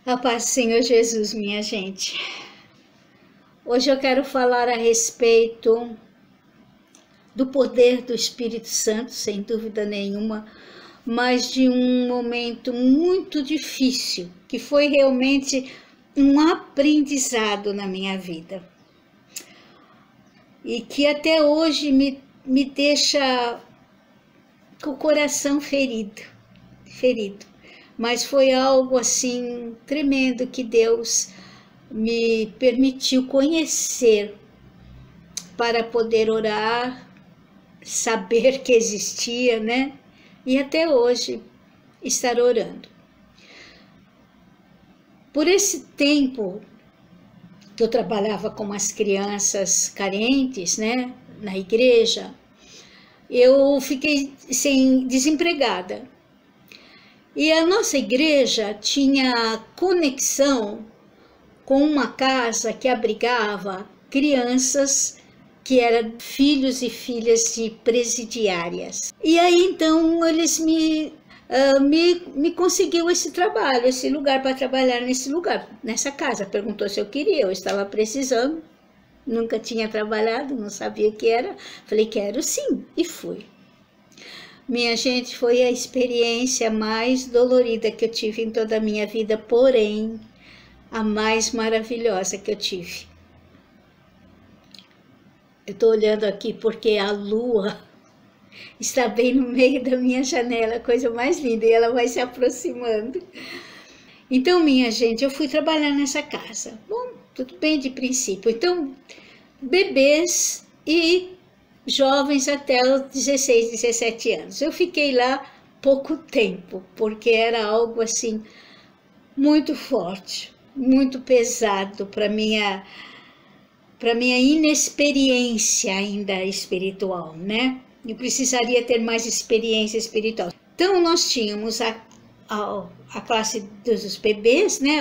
A paz do Senhor Jesus, minha gente. Hoje eu quero falar a respeito do poder do Espírito Santo, sem dúvida nenhuma, mas de um momento muito difícil, que foi realmente um aprendizado na minha vida. E que até hoje me deixa com o coração ferido. Mas foi algo assim tremendo que Deus me permitiu conhecer para poder orar, saber que existia, né? E até hoje estar orando. Por esse tempo que eu trabalhava com as crianças carentes, né, na igreja, eu fiquei desempregada. E a nossa igreja tinha conexão com uma casa que abrigava crianças que eram filhos e filhas de presidiárias. E aí então eles me conseguiu esse trabalho, esse lugar para trabalhar nesse lugar, nessa casa. Perguntou se eu queria, eu estava precisando, nunca tinha trabalhado, não sabia o que era. Falei, quero sim, e fui. Minha gente, foi a experiência mais dolorida que eu tive em toda a minha vida, porém, a mais maravilhosa que eu tive. Eu estou olhando aqui porque a lua está bem no meio da minha janela, coisa mais linda, e ela vai se aproximando. Então, minha gente, eu fui trabalhar nessa casa. Bom, tudo bem de princípio. Então, bebês e jovens até os 16, 17 anos. Eu fiquei lá pouco tempo, porque era algo assim muito forte, muito pesado para minha inexperiência ainda espiritual, né? Eu precisaria ter mais experiência espiritual. Então nós tínhamos a classe dos bebês, né?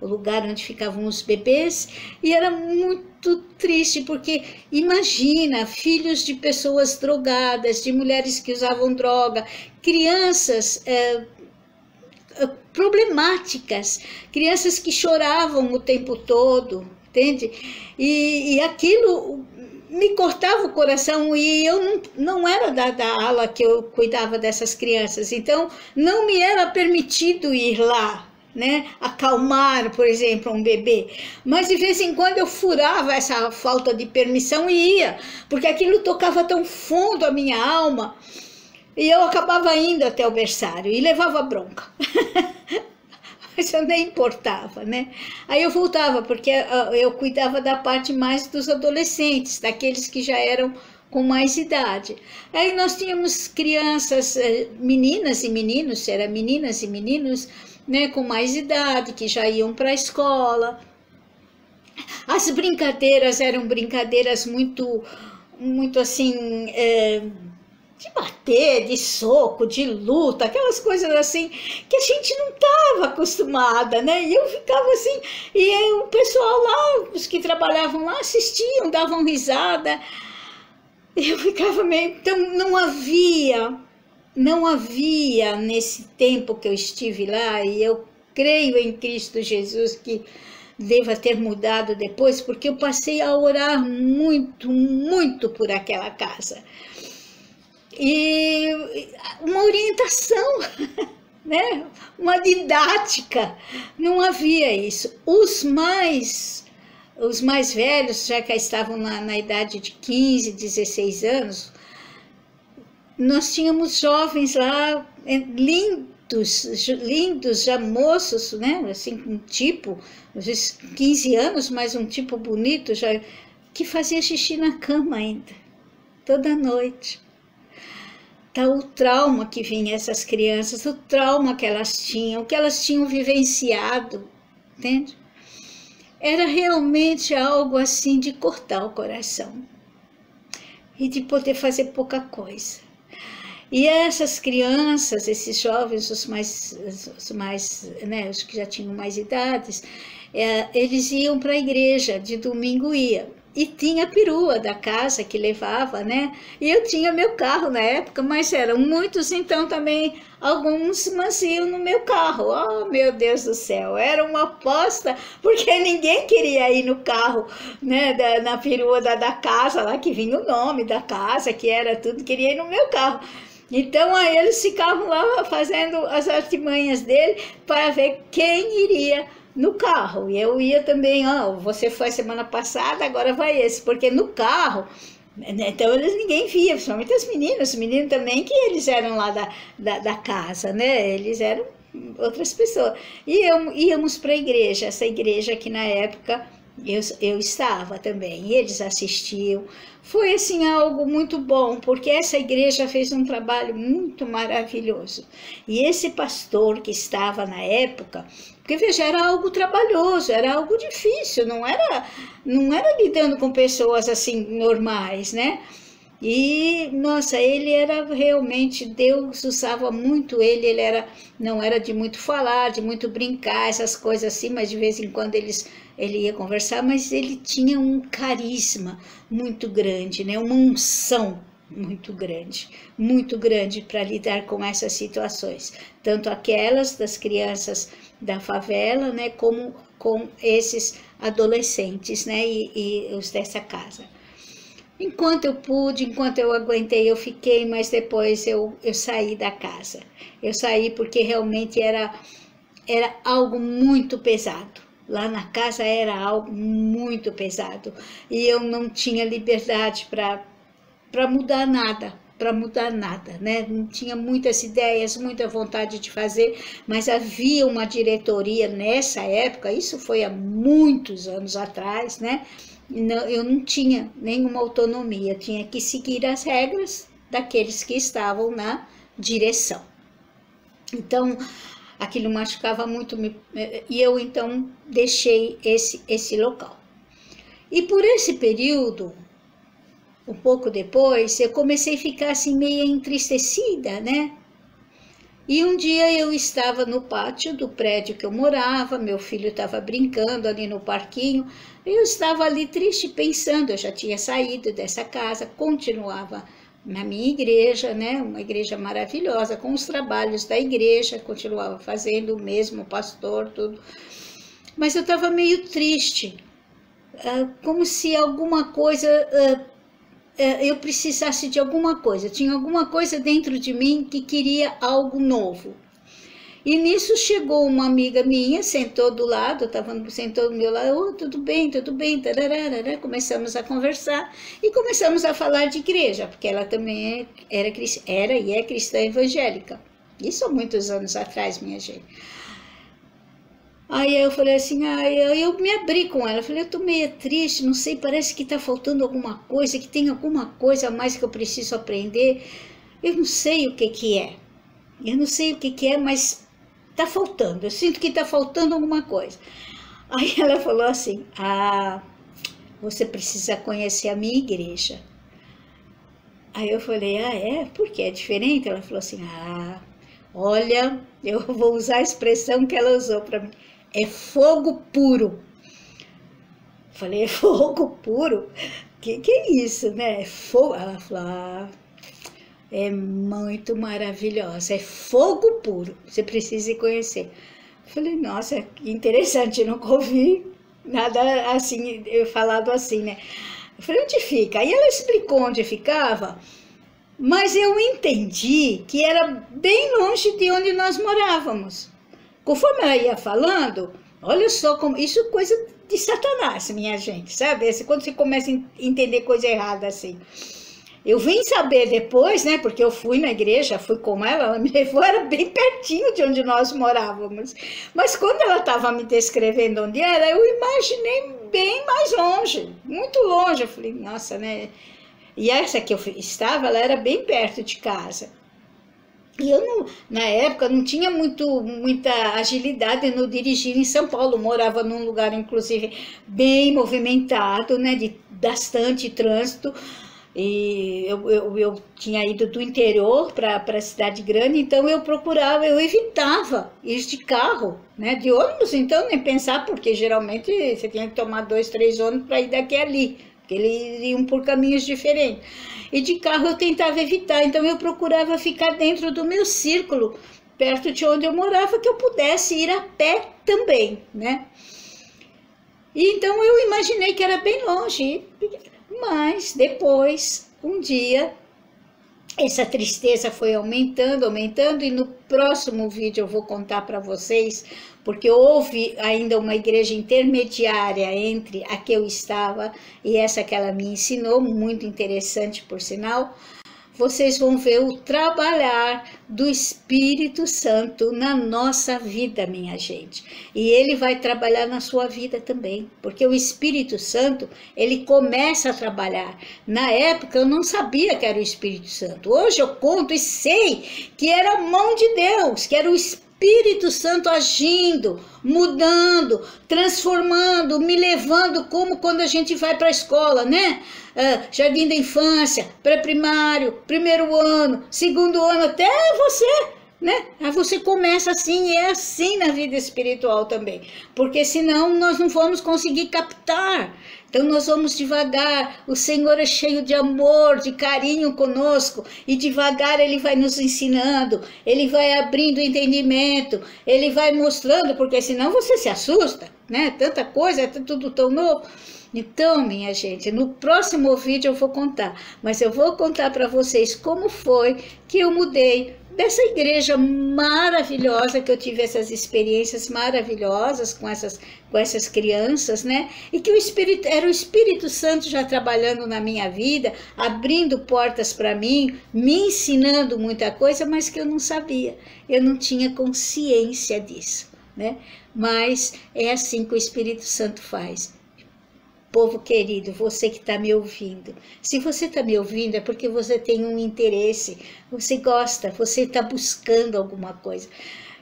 O lugar onde ficavam os bebês, e era muito triste, porque imagina, filhos de pessoas drogadas, de mulheres que usavam droga, crianças problemáticas, crianças que choravam o tempo todo, entende? E aquilo me cortava o coração, e eu não era da ala que eu cuidava dessas crianças, então não me era permitido ir lá, né, acalmar, por exemplo, um bebê, mas de vez em quando eu furava essa falta de permissão e ia, porque aquilo tocava tão fundo a minha alma, e eu acabava indo até o berçário e levava bronca. Mas eu nem importava, né? Aí eu voltava, porque eu cuidava da parte mais dos adolescentes, daqueles que já eram com mais idade. Aí nós tínhamos crianças, meninas e meninos, era meninas e meninos, né, com mais idade, que já iam para a escola. As brincadeiras eram brincadeiras muito assim, de bater, de soco, de luta, aquelas coisas assim, que a gente não estava acostumada, né? E eu ficava assim, e aí o pessoal lá, os que trabalhavam lá, assistiam, davam risada, e eu ficava meio... Então não havia nesse tempo que eu estive lá, e eu creio em Cristo Jesus que deva ter mudado depois, porque eu passei a orar muito, muito por aquela casa. E uma orientação, né? Uma didática, não havia isso. Os mais velhos, já que estavam na idade de 15, 16 anos, nós tínhamos jovens lá, lindos, já moços, né? Assim, um tipo, às vezes 15 anos, mas um tipo bonito, já, que fazia xixi na cama ainda, toda noite. Tá, o trauma que vinha essas crianças, o trauma que elas tinham, o que elas tinham vivenciado, entende? Era realmente algo assim de cortar o coração e de poder fazer pouca coisa. E essas crianças, esses jovens, os mais, né, os que já tinham mais idades, eles iam para a igreja, de domingo ia. E tinha a perua da casa que levava, né? E eu tinha meu carro na época, mas eram muitos, então também alguns iam no meu carro. Oh, meu Deus do céu, era uma aposta, porque ninguém queria ir no carro, né? Na perua da casa, lá que vinha o nome da casa, que era tudo, queria ir no meu carro. Então aí eles ficavam lá fazendo as artimanhas dele para ver quem iria no carro. E eu ia também, você foi semana passada, agora vai esse, porque no carro, né, então ninguém via, principalmente as meninas, os meninos também, que eles eram lá da casa, né, eles eram outras pessoas. E íamos para a igreja, essa igreja que na época eu estava também, e eles assistiam. Foi assim algo muito bom, porque essa igreja fez um trabalho muito maravilhoso. E esse pastor que estava na época, porque veja, era algo trabalhoso, era algo difícil, não era lidando com pessoas assim normais, né? E, nossa, ele era realmente, Deus usava muito ele não era de muito falar, de muito brincar, essas coisas assim, mas de vez em quando ele ia conversar, mas ele tinha um carisma muito grande, né? Uma unção muito grande para lidar com essas situações, tanto aquelas das crianças da favela, né, como com esses adolescentes, né, e os dessa casa. Enquanto eu pude, enquanto eu aguentei, eu fiquei, mas depois eu saí da casa. Eu saí porque realmente era algo muito pesado. Lá na casa era algo muito pesado. E eu não tinha liberdade para mudar nada, né? Não tinha muitas ideias, muita vontade de fazer, mas havia uma diretoria nessa época, isso foi há muitos anos atrás, né? Eu não tinha nenhuma autonomia, tinha que seguir as regras daqueles que estavam na direção. Então, aquilo machucava muito, e eu então deixei esse local. E por esse período, um pouco depois, eu comecei a ficar assim meio entristecida, né? E um dia eu estava no pátio do prédio que eu morava, meu filho estava brincando ali no parquinho, eu estava ali triste pensando, eu já tinha saído dessa casa, continuava na minha igreja, né? Uma igreja maravilhosa, com os trabalhos da igreja, continuava fazendo o mesmo pastor, tudo. Mas eu estava meio triste, como se alguma coisa... eu precisasse de alguma coisa, tinha alguma coisa dentro de mim que queria algo novo. E nisso chegou uma amiga minha, sentou do lado, sentou do meu lado, tudo bem, tararara. Começamos a conversar e começamos a falar de igreja, porque ela também era e é cristã evangélica. Isso há muitos anos atrás, minha gente. Aí eu falei assim, eu me abri com ela, eu falei, eu tô meio triste, não sei, parece que tá faltando alguma coisa, que tem alguma coisa a mais que eu preciso aprender, eu não sei o que é, mas tá faltando, eu sinto que tá faltando alguma coisa. Aí ela falou assim, você precisa conhecer a minha igreja. Aí eu falei, por que é diferente? Ela falou assim, olha, eu vou usar a expressão que ela usou para mim, é fogo puro. Falei, é fogo puro? Que é isso, né? É fogo. Ela falou, é muito maravilhosa, é fogo puro, você precisa conhecer. Falei, nossa, que interessante, nunca ouvi nada assim, falado assim, né? Eu falei, onde fica? Aí ela explicou onde ficava, mas eu entendi que era bem longe de onde nós morávamos. Conforme ela ia falando, olha só como... Isso é coisa de Satanás, minha gente, sabe? Quando você começa a entender coisa errada assim. Eu vim saber depois, né? Porque eu fui na igreja, fui com ela me levou, era bem pertinho de onde nós morávamos. Mas quando ela estava me descrevendo onde era, eu imaginei bem mais longe, muito longe. Eu falei, nossa, né? E essa que eu estava, ela era bem perto de casa. E eu, na época, não tinha muita agilidade no dirigir em São Paulo. Eu morava num lugar, inclusive, bem movimentado, né, de bastante trânsito. E eu tinha ido do interior para a cidade grande, então eu evitava ir de carro, né, de ônibus, então nem pensar, porque geralmente você tinha que tomar 2, 3 ônibus para ir daqui a ali, porque eles iam por caminhos diferentes. E de carro eu tentava evitar, então eu procurava ficar dentro do meu círculo, perto de onde eu morava, que eu pudesse ir a pé também, né? E então eu imaginei que era bem longe, mas depois, um dia, essa tristeza foi aumentando, aumentando, e no próximo vídeo eu vou contar para vocês, porque houve ainda uma igreja intermediária entre a que eu estava e essa que ela me ensinou, muito interessante por sinal. Vocês vão ver o trabalhar do Espírito Santo na nossa vida, minha gente. E ele vai trabalhar na sua vida também, porque o Espírito Santo, ele começa a trabalhar. Na época eu não sabia que era o Espírito Santo. Hoje eu conto e sei que era a mão de Deus, que era o Espírito Santo agindo, mudando, transformando, me levando, como quando a gente vai para a escola, né? Jardim da infância, pré-primário, primeiro ano, segundo ano, até você, né? Aí você começa assim, e é assim na vida espiritual também, porque senão nós não vamos conseguir captar. Então nós vamos devagar, o Senhor é cheio de amor, de carinho conosco, e devagar Ele vai nos ensinando, Ele vai abrindo o entendimento, Ele vai mostrando, porque senão você se assusta, né? Tanta coisa, é tudo tão novo. Então, minha gente, no próximo vídeo eu vou contar, mas eu vou contar para vocês como foi que eu mudei dessa igreja maravilhosa, que eu tive essas experiências maravilhosas com essas crianças, né? E que era o Espírito Santo já trabalhando na minha vida, abrindo portas para mim, me ensinando muita coisa, mas que eu não sabia, eu não tinha consciência disso, né? Mas é assim que o Espírito Santo faz. Povo querido, você que está me ouvindo, se você está me ouvindo é porque você tem um interesse, você gosta, você está buscando alguma coisa.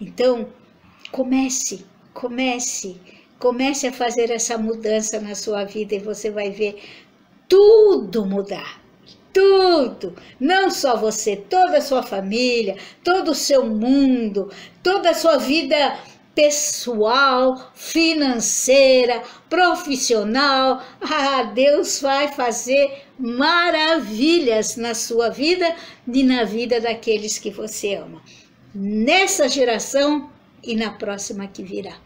Então, comece a fazer essa mudança na sua vida e você vai ver tudo mudar. Tudo, não só você, toda a sua família, todo o seu mundo, toda a sua vida pessoal, financeira, profissional. Deus vai fazer maravilhas na sua vida e na vida daqueles que você ama, nessa geração e na próxima que virá.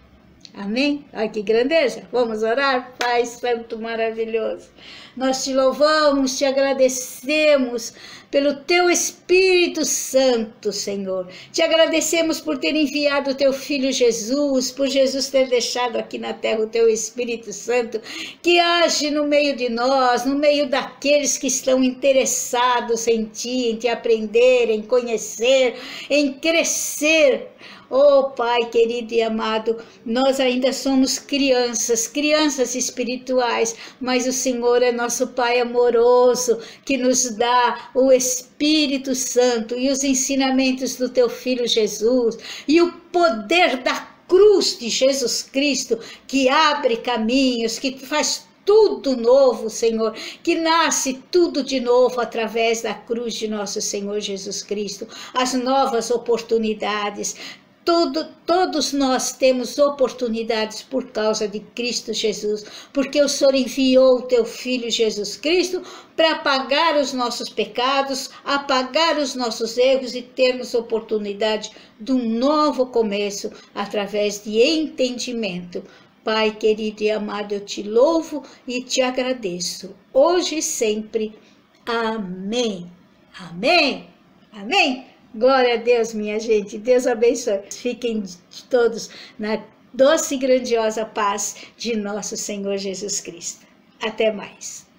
Amém? Olha que grandeza. Vamos orar? Pai Santo maravilhoso, nós te louvamos, te agradecemos pelo teu Espírito Santo, Senhor. Te agradecemos por ter enviado o teu Filho Jesus, por Jesus ter deixado aqui na terra o teu Espírito Santo, que age no meio de nós, no meio daqueles que estão interessados em ti, em te aprender, em conhecer, em crescer. Oh, Pai querido e amado, nós ainda somos crianças espirituais, mas o Senhor é nosso Pai amoroso, que nos dá o Espírito Santo e os ensinamentos do teu Filho Jesus, e o poder da cruz de Jesus Cristo, que abre caminhos, que faz tudo novo, Senhor, que nasce tudo de novo através da cruz de nosso Senhor Jesus Cristo, as novas oportunidades. Todos nós temos oportunidades por causa de Cristo Jesus, porque o Senhor enviou o teu Filho Jesus Cristo para apagar os nossos pecados, apagar os nossos erros e termos oportunidade de um novo começo através de entendimento. Pai querido e amado, eu te louvo e te agradeço, hoje e sempre. Amém. Amém. Amém. Glória a Deus, minha gente. Deus abençoe. Fiquem todos na doce e grandiosa paz de nosso Senhor Jesus Cristo. Até mais.